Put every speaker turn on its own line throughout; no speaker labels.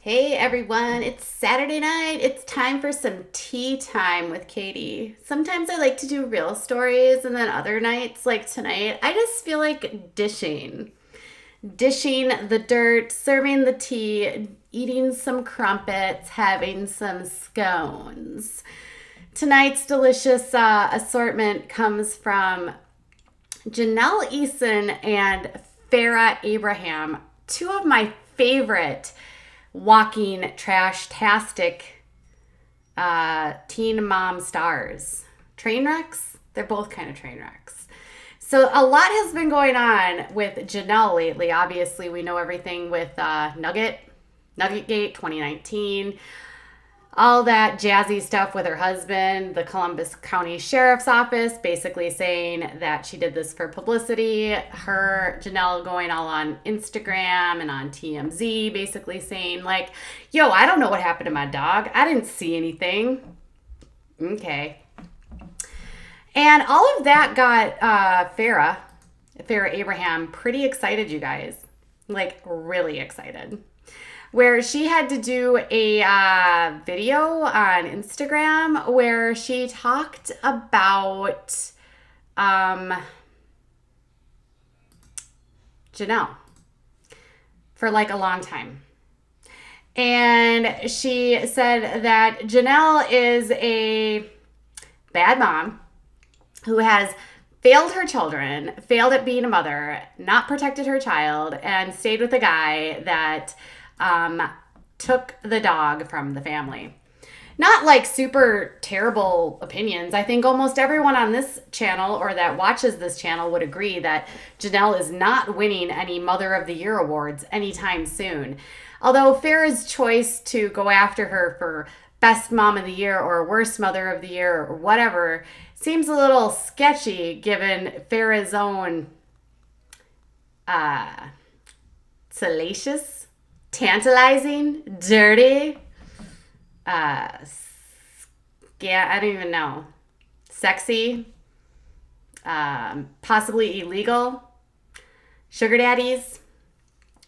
Hey everyone, it's Saturday night. It's time for some tea time with Katie. Sometimes I like to do real stories, and then other nights, like tonight, I just feel like dishing. Dishing the dirt, serving the tea, eating some crumpets, having some scones. Tonight's delicious assortment comes from Jenelle Eason and Farrah Abraham, two of my favorite walking trash-tastic teen mom stars. Train wrecks? They're both kind of train wrecks. So a lot has been going on with Janelle lately. Obviously, we know everything with Nugget Gate 2019, all that jazzy stuff with her husband, the Columbus County Sheriff's Office, basically saying that she did this for publicity. Her, Janelle, going all on Instagram and on TMZ, basically saying, like, yo, I don't know what happened to my dog. I didn't see anything. Okay. And all of that got Farrah Abraham, pretty excited, you guys. Like, really excited, where she had to do a video on Instagram where she talked about Janelle for like a long time. And she said that Janelle is a bad mom who has failed her children, failed at being a mother, not protected her child, and stayed with a guy that took the dog from the family. Not like super terrible opinions. I think almost everyone on this channel or that watches this channel would agree that Janelle is not winning any Mother of the Year awards anytime soon. Although Farrah's choice to go after her for Best Mom of the Year or Worst Mother of the Year or whatever seems a little sketchy given Farrah's own salacious, tantalizing, dirty, yeah, I don't even know, sexy, possibly illegal sugar daddies.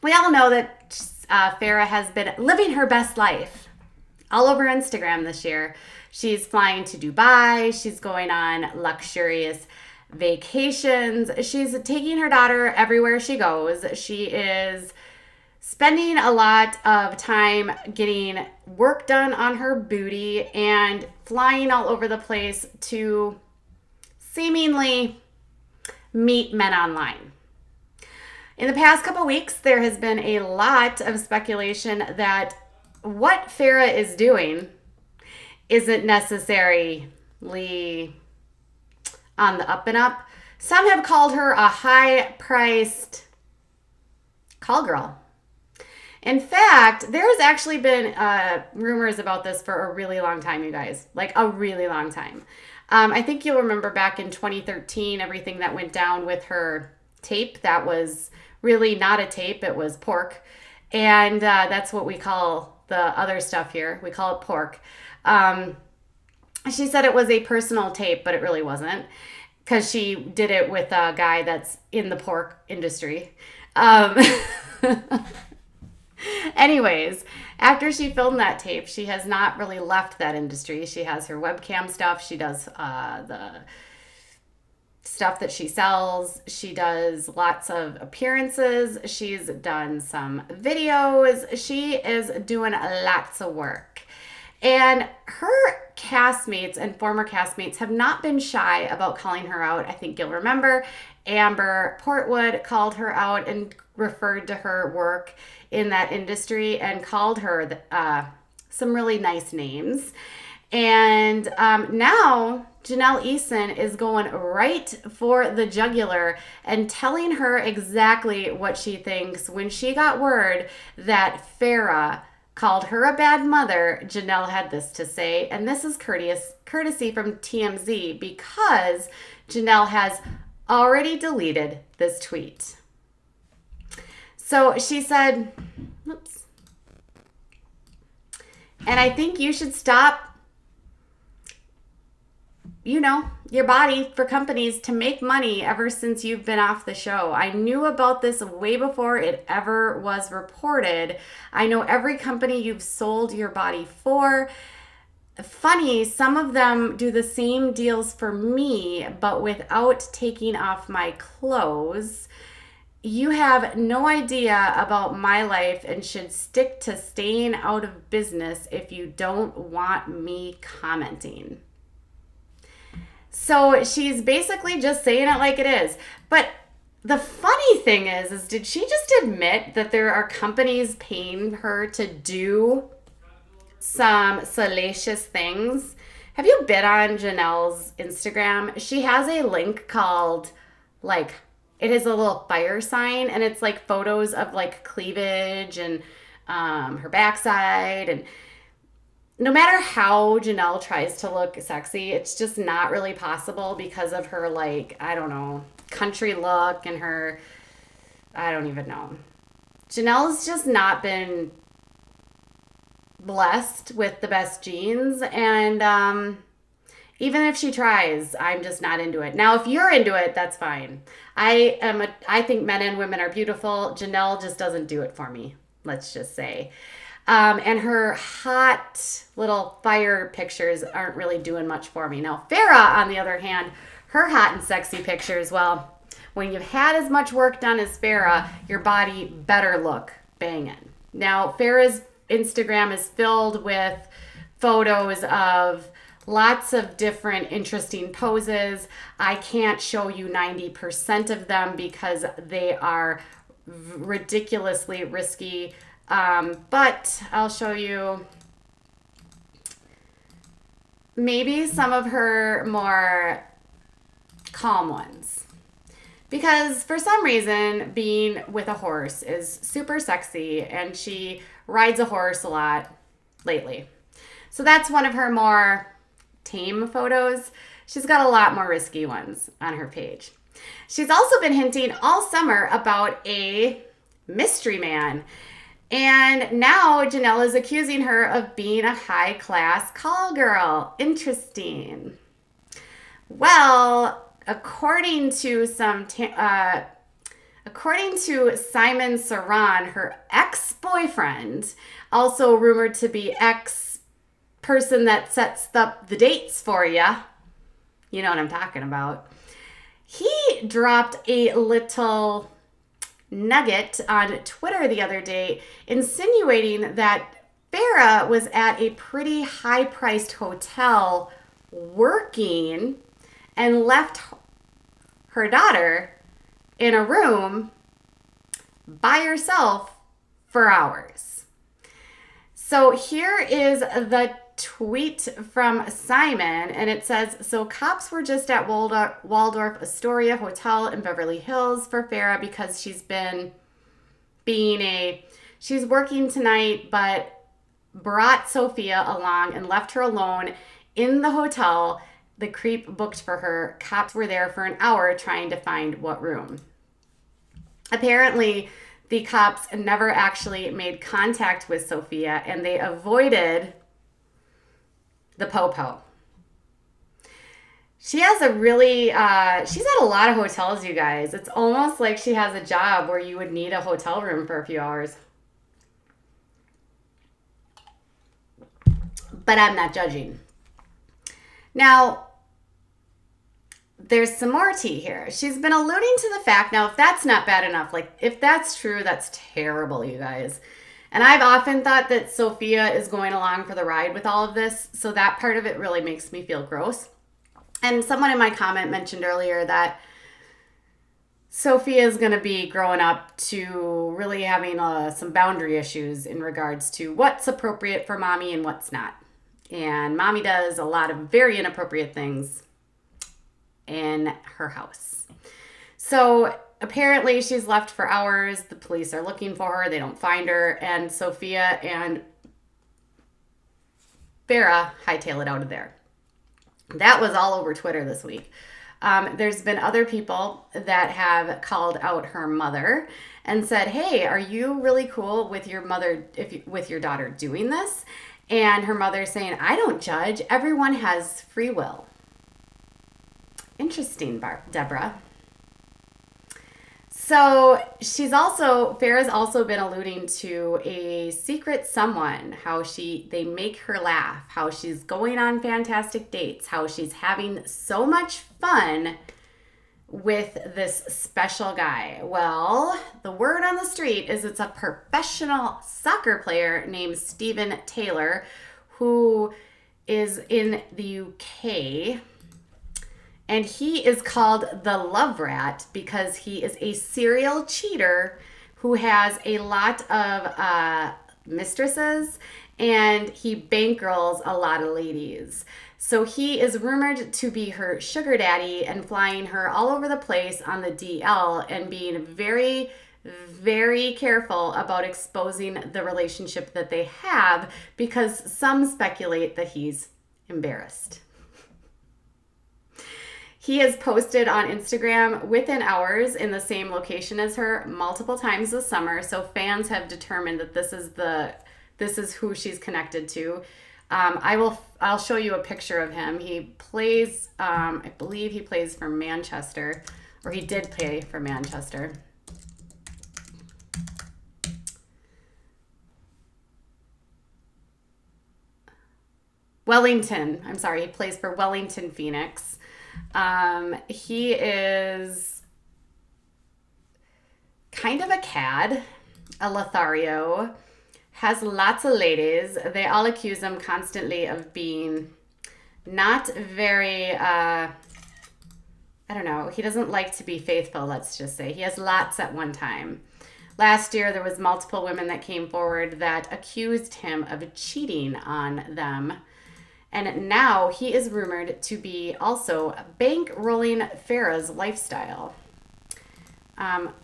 We all know that Farrah has been living her best life all over Instagram this year. She's flying to Dubai. She's going on luxurious vacations. She's taking her daughter everywhere she goes. She is spending a lot of time getting work done on her booty and flying all over the place to seemingly meet men online. In the past couple weeks, there has been a lot of speculation that what Farrah is doing isn't necessarily on the up and up. Some have called her a high-priced call girl. In fact, there's actually been rumors about this for a really long time, you guys. Like a really long time. I think you'll remember back in 2013, everything that went down with her tape. That was really not a tape. It was pork. And that's what we call the other stuff here. We call it pork. She said it was a personal tape, but it really wasn't, because she did it with a guy that's in the pork industry. Anyways, after she filmed that tape, she has not really left that industry. She has her webcam stuff. She does the stuff that she sells. She does lots of appearances. She's done some videos. She is doing lots of work. And her castmates and former castmates have not been shy about calling her out. I think you'll remember Amber Portwood called her out and referred to her work in that industry and called her some really nice names. And now Jenelle Eason is going right for the jugular and telling her exactly what she thinks. When she got word that Farrah called her a bad mother, Janelle had this to say, and this is courtesy from TMZ because Janelle has already deleted this tweet. So she said, oops, and I think you should stop, your body for companies to make money ever since you've been off the show. I knew about this way before it ever was reported. I know every company you've sold your body for. Funny, some of them do the same deals for me, but without taking off my clothes. You have no idea about my life and should stick to staying out of business if you don't want me commenting. So she's basically just saying it like it is. But the funny thing is did she just admit that there are companies paying her to do some salacious things? Have you been on Janelle's Instagram? She has a link called, it is a little fire sign, and it's like photos of cleavage and her backside. And no matter how Janelle tries to look sexy, it's just not really possible because of her, I don't know, country look and her, I don't even know. Janelle's just not been blessed with the best genes, and even if she tries, I'm just not into it. Now, if you're into it, that's fine. I think men and women are beautiful. Janelle just doesn't do it for me, let's just say. And her hot little fire pictures aren't really doing much for me. Now, Farrah, on the other hand, her hot and sexy pictures, well, when you've had as much work done as Farrah, your body better look banging. Now, Farrah's Instagram is filled with photos of lots of different interesting poses. I can't show you 90% of them because they are ridiculously risky. But I'll show you maybe some of her more calm ones. Because for some reason, being with a horse is super sexy, and she rides a horse a lot lately. So that's one of her more tame photos. She's got a lot more risky ones on her page. She's also been hinting all summer about a mystery man. And now Jenelle is accusing her of being a high-class call girl. Interesting. Well, according to Simon Saran, her ex-boyfriend, also rumored to be ex-person that sets up the dates for ya. You know what I'm talking about. He dropped a little nugget on Twitter the other day, insinuating that Farrah was at a pretty high-priced hotel working and left her daughter in a room by herself for hours. So here is the tweet from Simon, and it says, so cops were just at Waldorf Astoria Hotel in Beverly Hills for Farrah because she's working tonight, but brought Sophia along and left her alone in the hotel the creep booked for her. Cops were there for an hour trying to find what room. Apparently, the cops never actually made contact with Sophia, and they avoided the po-po. She has she's at a lot of hotels, you guys. It's almost like she has a job where you would need a hotel room for a few hours. But I'm not judging. Now, there's some more tea here. She's been alluding to the fact, now if that's not bad enough, if that's true, that's terrible, you guys. And I've often thought that Sophia is going along for the ride with all of this, so that part of it really makes me feel gross. And someone in my comment mentioned earlier that Sophia is going to be growing up to really having some boundary issues in regards to what's appropriate for mommy and what's not. And mommy does a lot of very inappropriate things in her house. So apparently she's left for hours. The police are looking for her. They don't find her. And Sophia and Farrah hightail it out of there. That was all over Twitter this week. There's been other people that have called out her mother and said, hey, are you really cool with your mother, with your daughter doing this? And her mother saying, I don't judge. Everyone has free will. Interesting, Deborah. So Farrah's also been alluding to a secret someone, how they make her laugh, how she's going on fantastic dates, how she's having so much fun with this special guy. Well, the word on the street is it's a professional soccer player named Steven Taylor, who is in the UK. And he is called the Love Rat because he is a serial cheater who has a lot of mistresses, and he bankrolls a lot of ladies. So he is rumored to be her sugar daddy and flying her all over the place on the DL and being very, very careful about exposing the relationship that they have because some speculate that he's embarrassed. He has posted on Instagram within hours in the same location as her multiple times this summer, so fans have determined that this is who she's connected to. I'll show you a picture of him. He plays, I believe he plays for Manchester, or he did play for Manchester. He plays for Wellington Phoenix. He is kind of a cad, a Lothario, has lots of ladies. They all accuse him constantly of being not very, I don't know, he doesn't like to be faithful, let's just say. He has lots at one time. Last year, there was multiple women that came forward that accused him of cheating on them. And now he is rumored to be also bankrolling Farrah's lifestyle.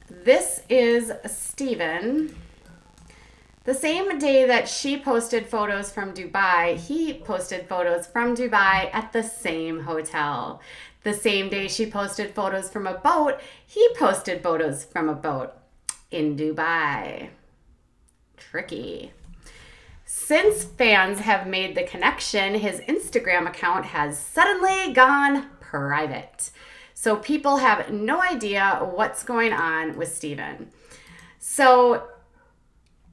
This is Steven. The same day that she posted photos from Dubai, he posted photos from Dubai at the same hotel. The same day she posted photos from a boat, he posted photos from a boat in Dubai. Tricky. Since fans have made the connection, his Instagram account has suddenly gone private. So people have no idea what's going on with Steven. So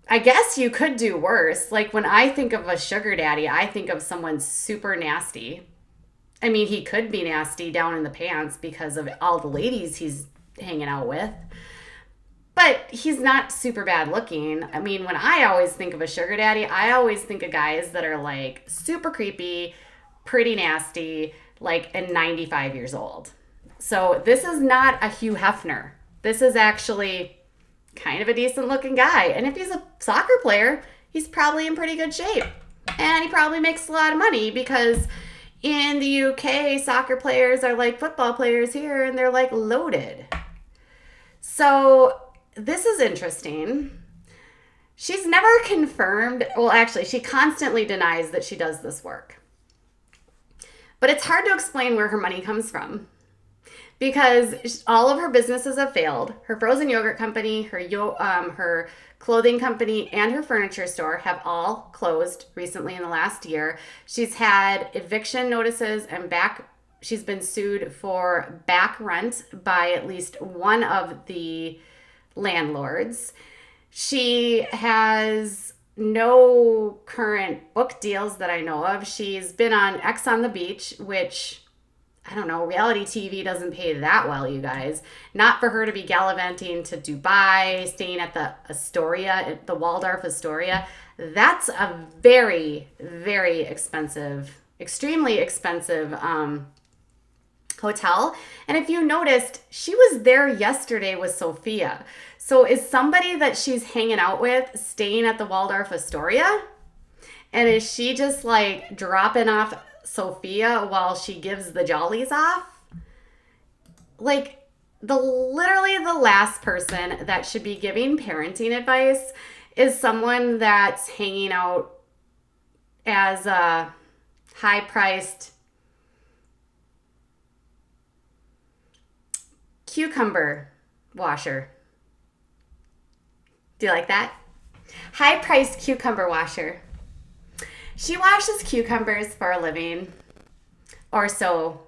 I guess you could do worse. Like when I think of a sugar daddy, I think of someone super nasty. I mean, he could be nasty down in the pants because of all the ladies he's hanging out with. But he's not super bad looking. I mean, when I always think of a sugar daddy, I always think of guys that are like super creepy, pretty nasty, like and 95 years old. So this is not a Hugh Hefner. This is actually kind of a decent looking guy. And if he's a soccer player, he's probably in pretty good shape. And he probably makes a lot of money because in the UK, soccer players are like football players here and they're like loaded. So this is interesting. She's never confirmed, well, actually, she constantly denies that she does this work. But it's hard to explain where her money comes from because all of her businesses have failed. Her frozen yogurt company, her clothing company, and her furniture store have all closed recently in the last year. She's had eviction notices and she's been sued for back rent by at least one of the landlords. She has no current book deals that I know of. She's been on X on the Beach, which, I don't know, reality TV doesn't pay that well, you guys. Not for her to be gallivanting to Dubai, staying at the Astoria, the Waldorf Astoria. That's a very, very expensive, extremely expensive hotel. And if you noticed, she was there yesterday with Sophia. So is somebody that she's hanging out with staying at the Waldorf Astoria? And is she just like dropping off Sophia while she gives the jollies off? Like literally the last person that should be giving parenting advice is someone that's hanging out as a high-priced cucumber washer. Do you like that? High-priced cucumber washer. She washes cucumbers for a living, or so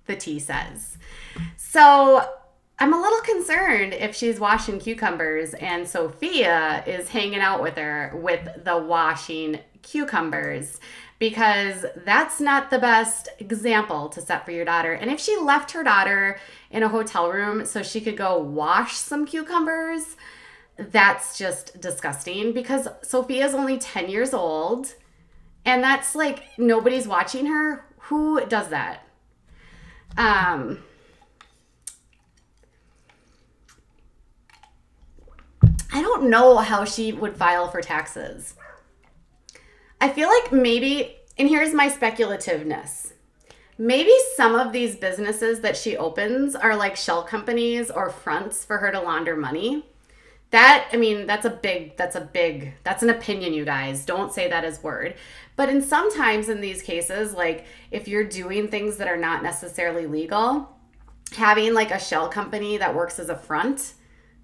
the tea says. So I'm a little concerned if she's washing cucumbers and Sophia is hanging out with her with the washing cucumbers, because that's not the best example to set for your daughter. And if she left her daughter in a hotel room so she could go wash some cucumbers, that's just disgusting, because Sophia's only 10 years old and that's like nobody's watching her. Who does that? I don't know how she would file for taxes. I feel like maybe, and here's my speculativeness, maybe some of these businesses that she opens are like shell companies or fronts for her to launder money. That's an opinion, you guys. Don't say that as word. But sometimes in these cases, like if you're doing things that are not necessarily legal, having like a shell company that works as a front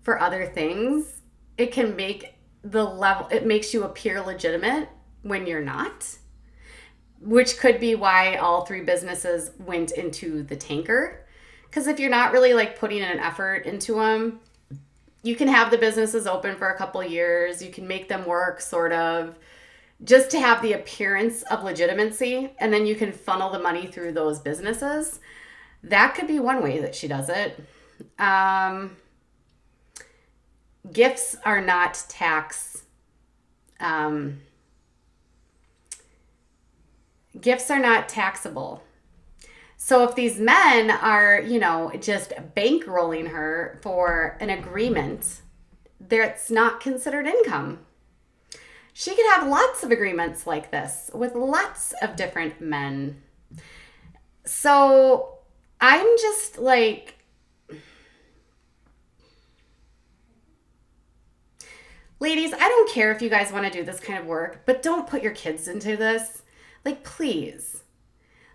for other things, it makes you appear legitimate when you're not, which could be why all three businesses went into the tanker. Because if you're not really like putting an effort into them, you can have the businesses open for a couple years. You can make them work sort of just to have the appearance of legitimacy. And then you can funnel the money through those businesses. That could be one way that she does it. Gifts are not gifts are not taxable. So if these men are, just bankrolling her for an agreement, that's not considered income. She could have lots of agreements like this with lots of different men. So I'm just like, ladies, I don't care if you guys want to do this kind of work, but don't put your kids into this. Like, please.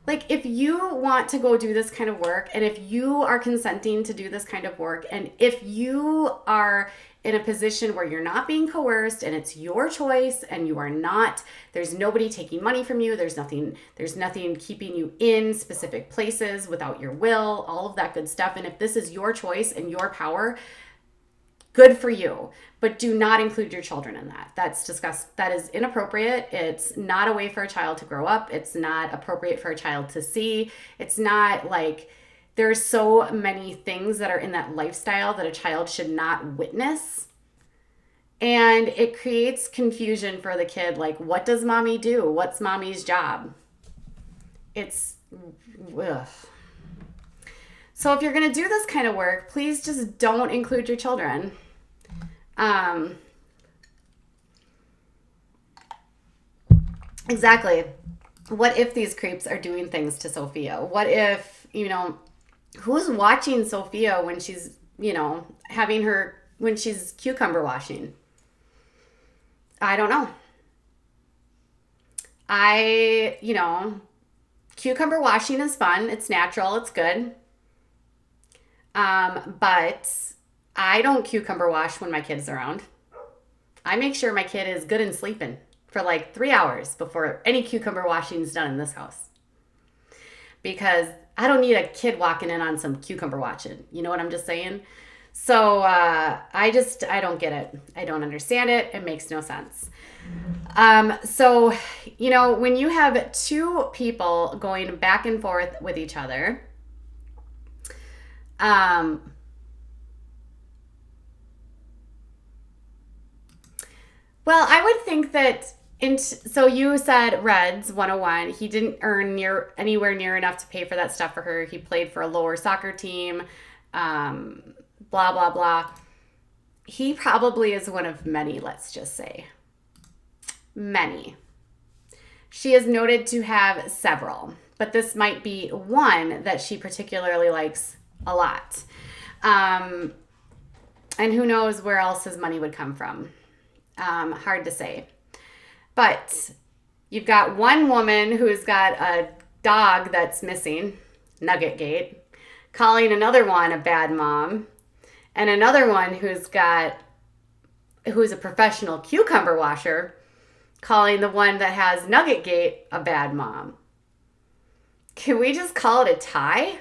Like, if you want to go do this kind of work, and if you are consenting to do this kind of work, and if you are in a position where you're not being coerced and it's your choice and you are not, there's nobody taking money from you, there's nothing keeping you in specific places without your will, all of that good stuff. And if this is your choice and your power, good for you. But do not include your children in that. That's disgusting. That is inappropriate. It's not a way for a child to grow up. It's not appropriate for a child to see. It's not like, there's so many things that are in that lifestyle that a child should not witness. And it creates confusion for the kid. Like, what does mommy do? What's mommy's job? It's, ugh. So if you're going to do this kind of work, please just don't include your children. Exactly. What if these creeps are doing things to Sophia? What if, who's watching Sophia when she's, when she's cucumber washing? I don't know. Cucumber washing is fun. It's natural. It's good. But I don't cucumber wash when my kid's around. I make sure my kid is good and sleeping for like 3 hours before any cucumber washing is done in this house. Because I don't need a kid walking in on some cucumber watching. You know what I'm just saying? So I don't get it. I don't understand it. It makes no sense. So, when you have two people going back and forth with each other, well, I would think that, so you said Reds 101, he didn't earn anywhere near enough to pay for that stuff for her. He played for a lower soccer team, blah, blah, blah. He probably is one of many, let's just say. Many. She is noted to have several, but this might be one that she particularly likes a lot. And who knows where else his money would come from. Hard to say. But you've got one woman who's got a dog that's missing, Nugget Gate, calling another one a bad mom, and another one who's a professional cucumber washer, calling the one that has Nugget Gate a bad mom. Can we just call it a tie?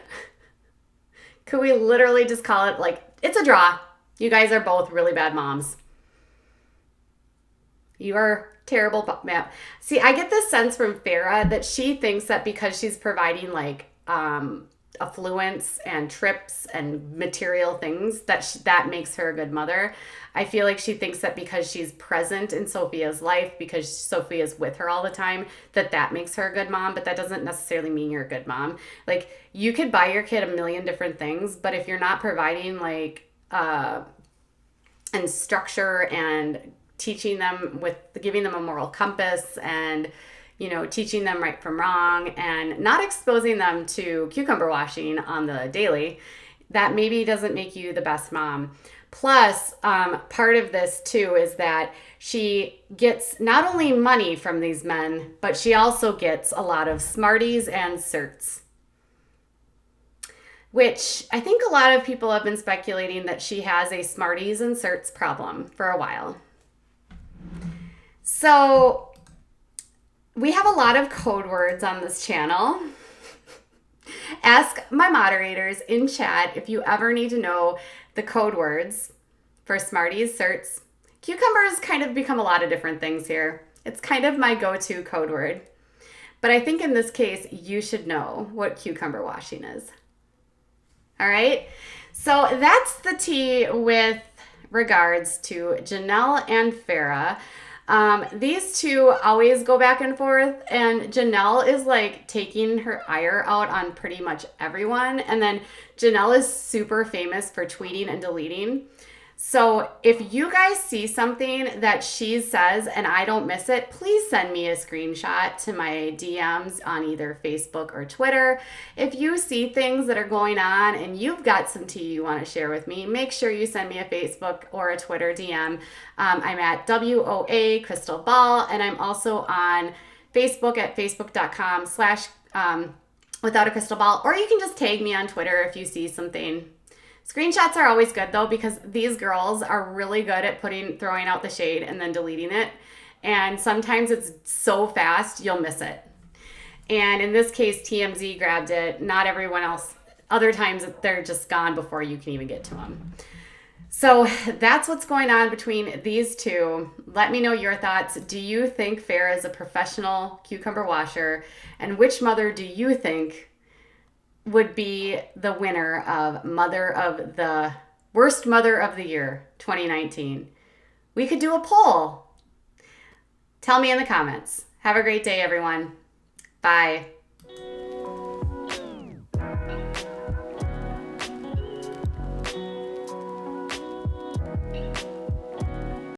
Could we literally just call it like, it's a draw. You guys are both really bad moms. You are terrible mom. See, I get this sense from Farrah that she thinks that because she's providing like affluence and trips and material things that makes her a good mother. I feel like she thinks that because she's present in Sophia's life, because Sophia's with her all the time, that makes her a good mom, but that doesn't necessarily mean you're a good mom. Like, you could buy your kid a million different things, but if you're not providing like and structure and teaching them giving them a moral compass and teaching them right from wrong and not exposing them to cucumber washing on the daily, that maybe doesn't make you the best mom. Plus, part of this too is that she gets not only money from these men, but she also gets a lot of Smarties and certs, which I think a lot of people have been speculating that she has a Smarties and certs problem for a while. So we have a lot of code words on this channel. Ask my moderators in chat if you ever need to know the code words for Smarties, certs. Cucumbers kind of become a lot of different things here. It's kind of my go-to code word. But I think in this case, you should know what cucumber washing is. All right? So that's the tea with regards to Janelle and Farrah. These two always go back and forth, and Janelle is like taking her ire out on pretty much everyone. And then Janelle is super famous for tweeting and deleting. So if you guys see something that she says and I don't miss it, please send me a screenshot to my DMs on either Facebook or Twitter. If you see things that are going on and you've got some tea you want to share with me, make sure you send me a Facebook or a Twitter DM. I'm at WOA Crystal Ball, and I'm also on Facebook at facebook.com/ without a crystal ball, or you can just tag me on Twitter if you see something. Screenshots are always good though, because these girls are really good at throwing out the shade and then deleting it. And sometimes it's so fast, you'll miss it. And in this case, TMZ grabbed it, not everyone else. Other times they're just gone before you can even get to them. So that's what's going on between these two. Let me know your thoughts. Do you think Farrah is a professional cucumber washer? And which mother do you think would be the winner of Worst Mother of the Year 2019? We could do a poll. Tell me in the comments. Have a great day, everyone. Bye.